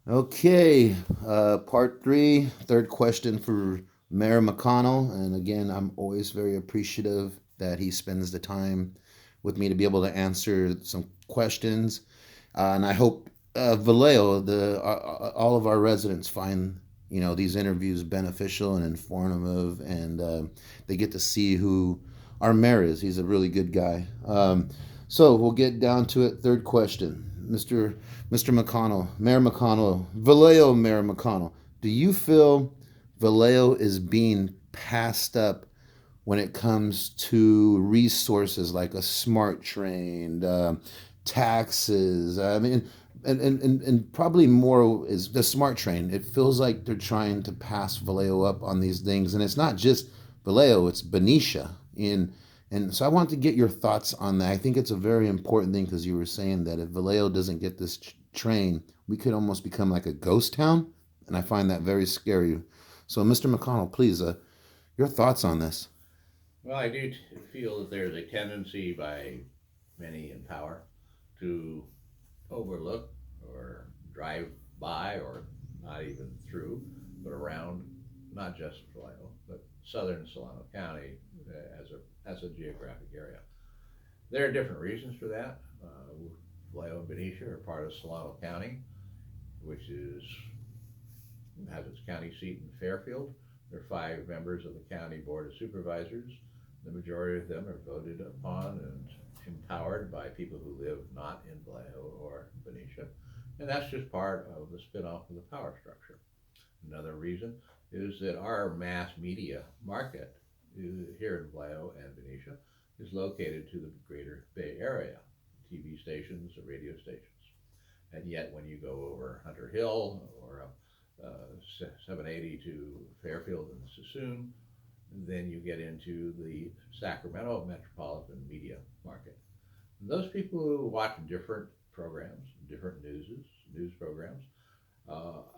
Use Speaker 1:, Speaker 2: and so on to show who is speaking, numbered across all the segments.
Speaker 1: Okay, part three, third question for Mayor McConnell. And again, I'm always very appreciative that he spends the time with me to be able to answer some questions. And I hope Vallejo, all of our residents find these interviews beneficial and informative, and they get to see who our mayor is. He's a really good guy. So we'll get down to it. Third question, Mr. McConnell, Mayor McConnell, Vallejo Mayor McConnell. Do you feel Vallejo is being passed up when it comes to resources like a smart train, taxes? I mean, and probably more is the smart train. It feels like they're trying to pass Vallejo up on these things, and it's not just Vallejo; it's Benicia. And so I want to get your thoughts on that. I think it's a very important thing because you were saying that if Vallejo doesn't get this train, we could almost become like a ghost town, and I find that very scary. So, Mr. McConnell, please, your thoughts on this?
Speaker 2: Well, I do feel that there's a tendency by many in power to overlook or drive by or not even through, but around not just Vallejo, but southern Solano County as a geographic area. There are different reasons for that. Vallejo and Benicia are part of Solano County, which has its county seat in Fairfield. There are five members of the County Board of Supervisors. The majority of them are voted upon and empowered by people who live not in Vallejo or Benicia. And that's just part of the spinoff of the power structure. Another reason is that our mass media market here in Vallejo and Benicia is located to the greater Bay Area, TV stations, radio stations. And yet, when you go over Hunter Hill or 780 to Fairfield and Sassoon, then you get into the Sacramento metropolitan media market. And those people who watch different programs, different news programs,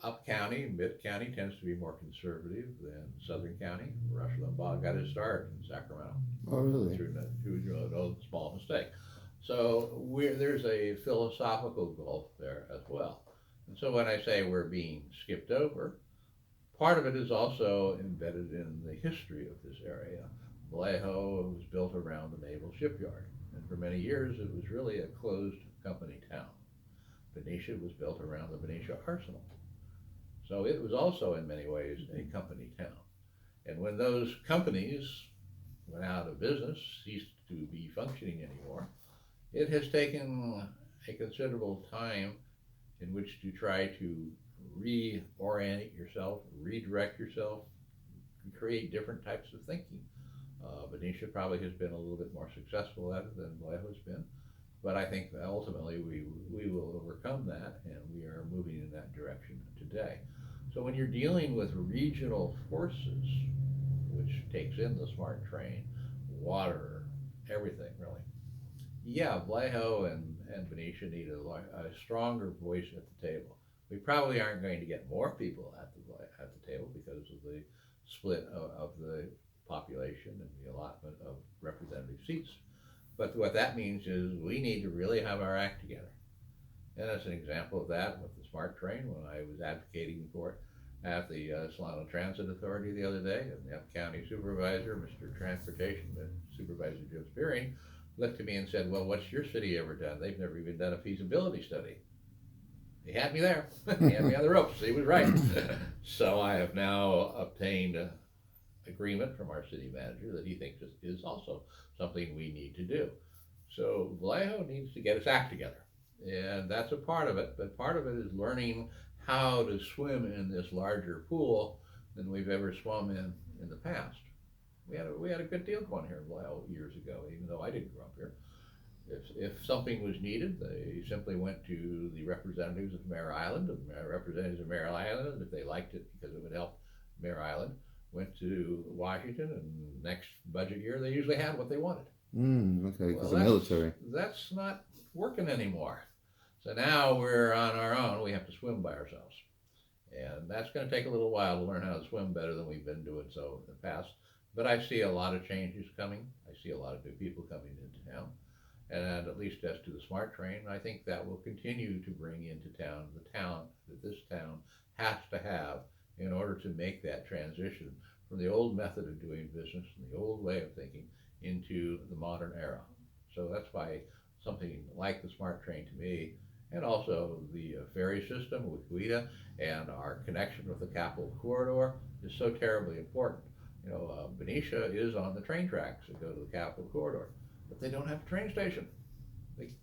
Speaker 2: up county, mid county tends to be more conservative than Southern County. Rush Limbaugh got his start in Sacramento
Speaker 1: Oh, really?
Speaker 2: through no small mistake. So there's a philosophical gulf there as well. And so when I say we're being skipped over, part of it is also embedded in the history of this area. Vallejo was built around the naval shipyard, and for many years it was really a closed company town. Benicia was built around the Benicia Arsenal. So it was also in many ways a company town. And when those companies went out of business, ceased to be functioning anymore, it has taken a considerable time in which to try to reorient yourself, redirect yourself, create different types of thinking. Benicia probably has been a little bit more successful at it than Vallejo has been, but I think that ultimately we will overcome that, and we are moving in that direction today. So when you're dealing with regional forces, which takes in the smart train, water, everything really, yeah, Vallejo and Benicia need a stronger voice at the table. We probably aren't going to get more people at the table because of the split of the population and the allotment of representative seats. But what that means is we need to really have our act together. And as an example of that, with the smart train, when I was advocating for it at the Solano Transit Authority the other day, and the county supervisor, Mr. Transportation, Supervisor Jim Spearing, looked at me and said, "Well, what's your city ever done? They've never even done a feasibility study." He had me there. He had me on the ropes. He was right. So I have now obtained agreement from our city manager that he thinks is also something we need to do. So Vallejo needs to get its act together. And that's a part of it. But part of it is learning how to swim in this larger pool than we've ever swum in the past. We had a good deal going here in Vallejo years ago, even though I didn't grow up here. If something was needed, they simply went to the representatives of Mare Island, and the representatives of Mare Island, if they liked it because it would help Mare Island, went to Washington, and next budget year they usually had what they wanted.
Speaker 1: Okay, because
Speaker 2: Well,
Speaker 1: the military.
Speaker 2: that's not working anymore. So now we're on our own. We have to swim by ourselves, and that's going to take a little while to learn how to swim better than we've been doing so in the past. But I see a lot of changes coming. I see a lot of new people coming into town. And at least as to the smart train, I think that will continue to bring into town the talent that this town has to have in order to make that transition from the old method of doing business and the old way of thinking into the modern era. So that's why something like the smart train to me, and also the ferry system with Guida and our connection with the Capital Corridor is so terribly important. Benicia is on the train tracks that go to the Capital Corridor, but they don't have a train station.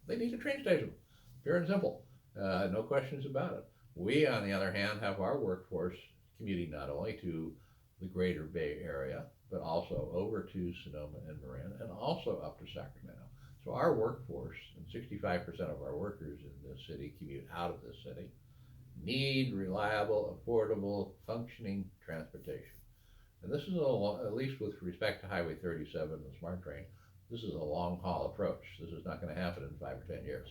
Speaker 2: They need a train station, pure and simple. No questions about it. We, on the other hand, have our workforce commuting not only to the greater Bay Area, but also over to Sonoma and Marin, and also up to Sacramento. So our workforce, and 65% of our workers in this city commute out of this city, need reliable, affordable, functioning transportation. And this is, at least with respect to Highway 37 and the SMART train, this is a long haul approach. This is not going to happen in 5 or 10 years.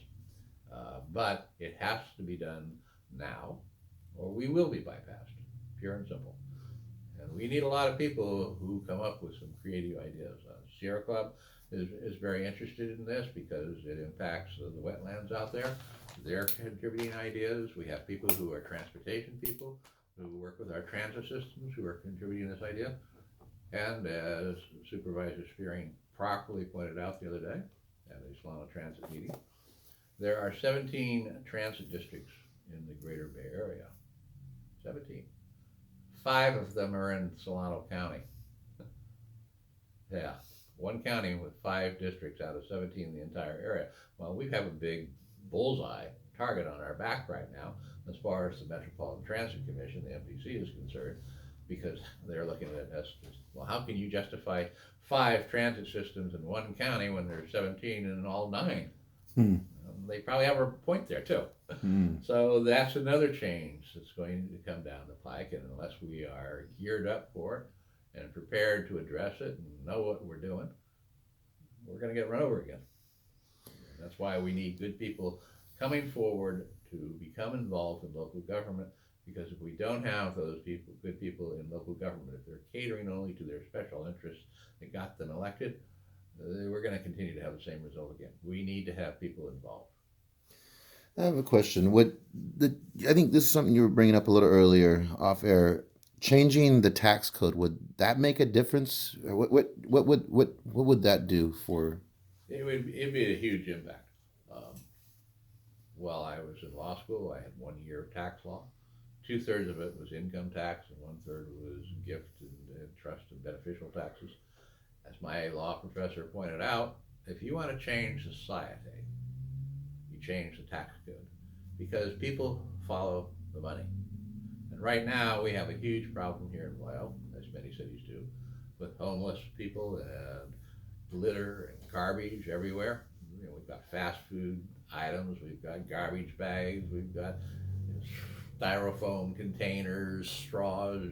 Speaker 2: But it has to be done now, or we will be bypassed, pure and simple. And we need a lot of people who come up with some creative ideas. Sierra Club is very interested in this because it impacts the wetlands out there. They're contributing ideas. We have people who are transportation people who work with our transit systems who are contributing this idea. And as Supervisor Spearing properly pointed out the other day at a Solano Transit meeting, there are 17 transit districts in the greater Bay Area. 17. 5 of them are in Solano County. Yeah, one county with 5 districts out of 17 in the entire area. Well, we have a big bullseye target on our back right now as far as the Metropolitan Transit Commission, the MPC, is concerned, because they're looking at us, well, how can you justify 5 transit systems in one county when there's 17 in all 9? They probably have a point there too. So that's another change that's going to come down the pike, and unless we are geared up for it and prepared to address it and know what we're doing, we're going to get run over again. And that's why we need good people coming forward to become involved in local government, because if we don't have those people, good people in local government, if they're catering only to their special interests that got them elected, we're going to continue to have the same result again. We need to have people involved.
Speaker 1: I have a question. I think this is something you were bringing up a little earlier off air. Changing the tax code, would that make a difference? Or what would that do for?
Speaker 2: It'd be a huge impact. While I was in law school, I had 1 year of tax law. 2/3 of it was income tax, and 1/3 was gift and trust and beneficial taxes. As my law professor pointed out, if you want to change society, you change the tax code, because people follow the money. And right now we have a huge problem here in Vallejo, as many cities do, with homeless people and litter and garbage everywhere. We've got fast food items, we've got garbage bags, we've got styrofoam containers, straws,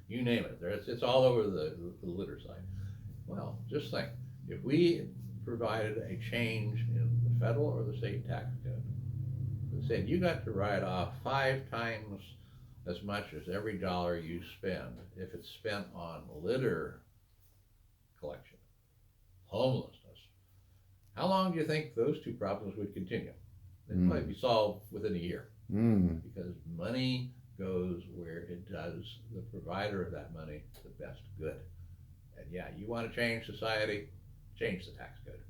Speaker 2: you name it. It's all over the litter side. Well, just think, if we provided a change in the federal or the state tax code that said you got to write off 5 times as much as every dollar you spend if it's spent on litter collection, homelessness, how long do you think those 2 problems would continue? They'd probably be solved within a year. Because money goes where it does the provider of that money the best good. And yeah, you want to change society, change the tax code.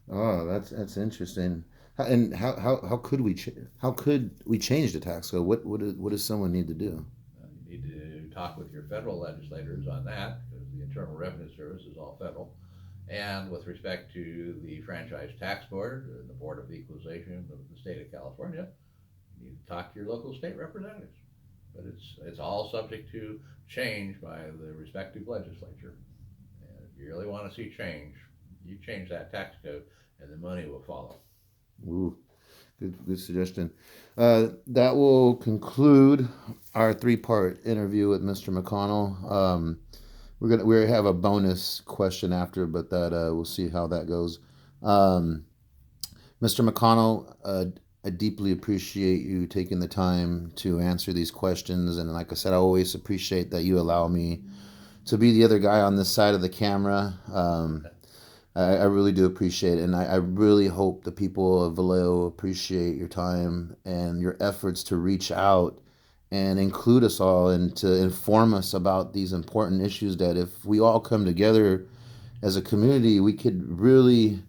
Speaker 1: Oh, that's interesting. And how could we change the tax code? What does someone need to do?
Speaker 2: You need to talk with your federal legislators on that, because the Internal Revenue Service is all federal. And with respect to the Franchise Tax Board, the Board of Equalization of the state of California, you need to talk to your local state representatives. But it's all subject to change by the respective legislature. And if you really want to see change, you change that tax code and the money will follow.
Speaker 1: Ooh, good suggestion. That will conclude our 3-part interview with Mr. McConnell. We have a bonus question after, but that we'll see how that goes. Mr. McConnell, I deeply appreciate you taking the time to answer these questions. And like I said, I always appreciate that you allow me to be the other guy on this side of the camera. I really do appreciate it, and I really hope the people of Vallejo appreciate your time and your efforts to reach out and include us all and to inform us about these important issues that if we all come together as a community, we could really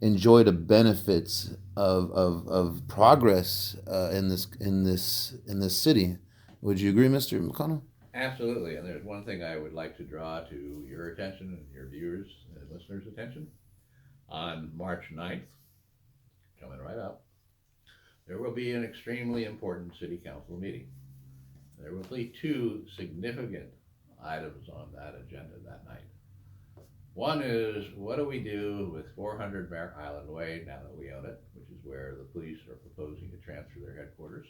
Speaker 1: enjoy the benefits of progress in this city. Would you agree, Mr. McConnell?
Speaker 2: Absolutely. And there's one thing I would like to draw to your attention and your viewers and listeners' attention. On March 9th, coming right up, there will be an extremely important city council meeting. There will be two significant items on that agenda that night. One is, what do we do with 400 Mare Island Way now that we own it, which is where the police are proposing to transfer their headquarters.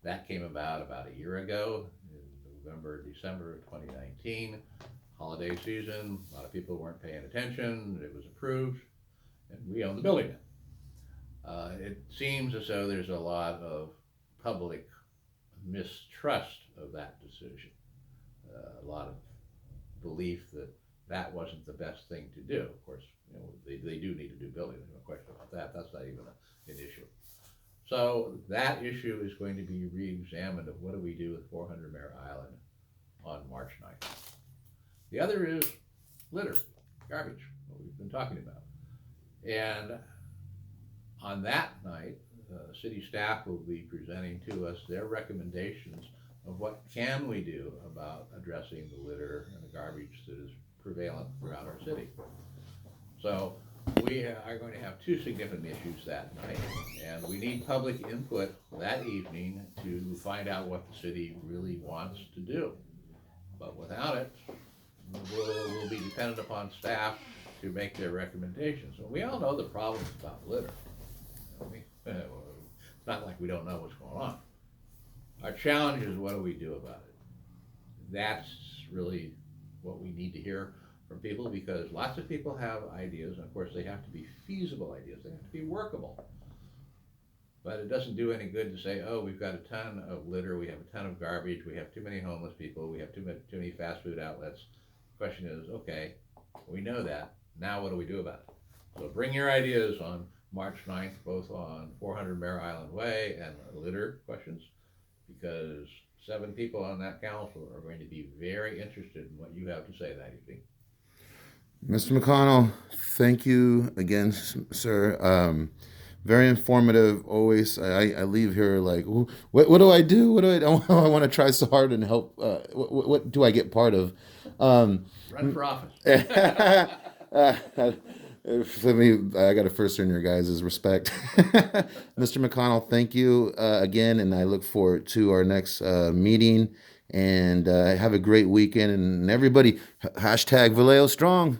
Speaker 2: That came about a year ago in November, December of 2019. Holiday season, a lot of people weren't paying attention. It was approved, and we own the building now. It seems as though there's a lot of public mistrust of that decision. A lot of belief that that wasn't the best thing to do. Of course, they do need to do building. There's no question about that. That's not even an issue. So that issue is going to be re-examined of what do we do with 400 Mare Island on March 9th. The other is litter, garbage, what we've been talking about. And on that night, city staff will be presenting to us their recommendations of what can we do about addressing the litter and the garbage that is prevalent throughout our city. So we are going to have two significant issues that night, and we need public input that evening to find out what the city really wants to do. But without it, we'll be dependent upon staff to make their recommendations. So we all know the problems about litter. It's not like we don't know what's going on. Our challenge is, what do we do about it? That's really what we need to hear from people, because lots of people have ideas, and of course they have to be feasible ideas, they have to be workable. But it doesn't do any good to say, oh, we've got a ton of litter, we have a ton of garbage, we have too many homeless people, we have too many fast food outlets. The question is, okay, we know that, now what do we do about it? So bring your ideas on March 9th, both on 400 Mare Island Way and litter questions, because 7 people on that council are going to be very interested in what you have to say that evening.
Speaker 1: Mr. McConnell, thank you again, sir. Very informative. Always, I leave here like, what do I do? What do I want to try so hard and help. What do I get part of?
Speaker 2: Run for office.
Speaker 1: For me, I got to first earn your guys' respect. Mr. McConnell, thank you again, and I look forward to our next meeting. And have a great weekend. And everybody, hashtag Vallejo Strong.